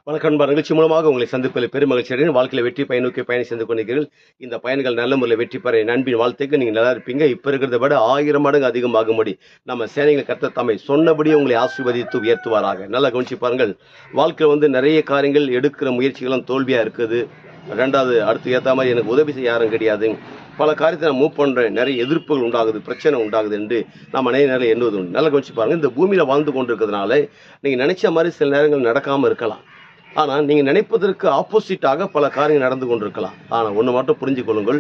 வணக்கம் நண்பா. நிகழ்ச்சி மூலமாக உங்களை சந்திப்பதில் பெரும் மகிழ்ச்சி அடைகிறேன். வாழ்க்கையில வெற்றி பயன் நோக்கி பயணம் செய்து கொண்டிருக்கிறீர்கள். இந்த பயன்கள் நல்ல முறையில் வெற்றி பெற என் அன்பின் வாழ்த்துக்கு நீங்க நல்லா இருப்பீங்க. இப்ப இருக்கிறத விட 1000 மடங்கு அதிகமாகும்படி நம்ம சேனைகள் கர்த்தர் தம்மை சொன்னபடியே உங்களை ஆசீர்வதித்து உயர்த்துவாராக. நல்லா கவனிச்சு பாருங்கள். வாழ்க்கையில் நிறைய காரியங்கள் எடுக்கிற முயற்சிகளும் தோல்வியா இருக்குது. ரெண்டாவது அடுத்து ஏற்ற மாதிரி எனக்கு உதவி செய்ய யாரும் கிடையாது. பல காரியத்தை நான் மூவ் பண்ணுறேன், நிறைய எதிர்ப்புகள் உண்டாகுது, பிரச்சனை உண்டாகுது என்று நம்ம நிறைய நேரம் எண்ணுவது உண்டு. நல்லா கவனிச்சு பாருங்கள். இந்த பூமியில் வாழ்ந்து கொண்டு இருக்கிறதுனால நீங்கள் நினைச்ச மாதிரி சில நேரங்கள் நடக்காமல் இருக்கலாம். ஆனால் நீங்கள் நினைப்பதற்கு ஆப்போசிட்டாக பல காரியங்கள் நடந்து கொண்டிருக்கலாம். ஆனால் ஒன்று மட்டும் புரிஞ்சு கொள்ளுங்கள்,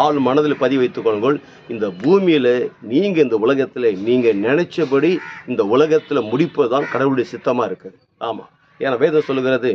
ஆள் மனதில் பதிவு வைத்துக் கொள்ளுங்கள். இந்த பூமியில் நீங்கள் இந்த உலகத்தில் நீங்கள் நினைச்சபடி இந்த உலகத்தில் முடிப்பது தான் கடவுளுடைய சித்தமாக இருக்குது. ஆமாம், ஏன்னா வேதம் சொல்லுகிறது,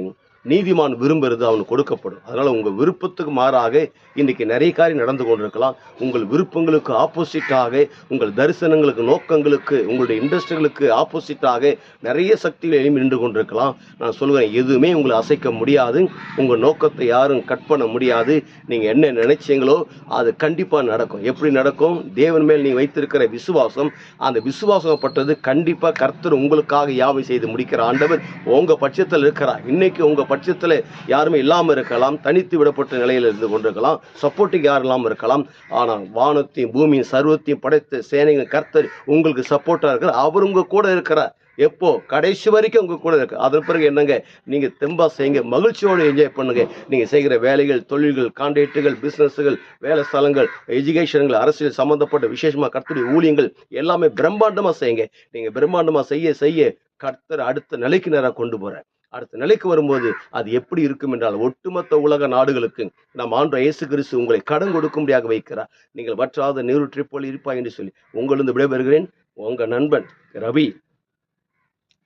நீதிமான் விரும்புறது அவனுக்கு கொடுக்கப்படும். அதனால் உங்கள் விருப்பத்துக்கு மாறாக இன்றைக்கி நிறைய காரியம் நடந்து கொண்டிருக்கலாம். உங்கள் விருப்பங்களுக்கு ஆப்போசிட்டாக, உங்கள் தரிசனங்களுக்கு, நோக்கங்களுக்கு, உங்களுடைய இண்டஸ்ட்ரிகளுக்கு ஆப்போசிட்டாக நிறைய சக்திகள் எழுப்பி நின்று கொண்டிருக்கலாம். நான் சொல்கிறேன், எதுவுமே உங்களை அசைக்க முடியாது. உங்கள் நோக்கத்தை யாரும் கட் பண்ண முடியாது. நீங்கள் என்ன நினைச்சீங்களோ அது கண்டிப்பாக நடக்கும். எப்படி நடக்கும்? தேவன் மேல் நீங்கள் வைத்திருக்கிற விசுவாசம், அந்த விசுவாசப்பட்டது கண்டிப்பாக கர்த்தர் உங்களுக்காக யாவை செய்து முடிக்கிற ஆண்டவர் உங்கள் பட்சத்தில் இருக்கிறார். இன்னைக்கு உங்கள் பட்சத்தில் யாருமே இல்லாமல் இருக்கலாம், தனித்து விடப்பட்ட நிலையில் இருந்து கொண்டிருக்கலாம், சப்போர்ட்டுக்கு யாரும் இல்லாமல் இருக்கலாம். ஆனால் வானத்தையும் பூமியும் சர்வத்தையும் படைத்த சேனைகள் கர்த்தர் உங்களுக்கு சப்போர்ட்டாக இருக்கிறார். அவர் உங்கள் கூட இருக்கிறார். எப்போ? கடைசி வரைக்கும் உங்க கூட இருக்கு. அதன் பிறகு என்னங்க, நீங்க தெம்பா செய்யுங்க, மகிழ்ச்சியோடு என்ஜாய் பண்ணுங்க. நீங்க செய்கிற வேலைகள், தொழில்கள், கான்ட்ராக்டுகள், பிசினஸ்கள், வேலை ஸ்தலங்கள், எஜுகேஷன்கள், அரசியல் சம்பந்தப்பட்ட விசேஷமா கர்த்தருடைய ஊழியங்கள் எல்லாமே பிரம்மாண்டமா செய்யுங்க. நீங்க பிரம்மாண்டமா செய்ய செய்ய கர்த்தர் அடுத்த நிலைக்கு நேராக கொண்டு போற. அடுத்த நிலைக்கு வரும்போது அது எப்படி இருக்கும் என்றால், ஒட்டுமொத்த உலக நாடுகளுக்கு நம் ஆண்டவர் இயேசு கிறிஸ்து உங்களை கடன் கொடுக்கும்படியாக வைக்கிறார். நீங்கள் வற்றாத நீரூற்றை போல் இருப்பாய் என்று சொல்லி உங்களிருந்து விடைபெறுகிறேன். உங்க நண்பன் ரவி,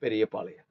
பெரியபாளையம்.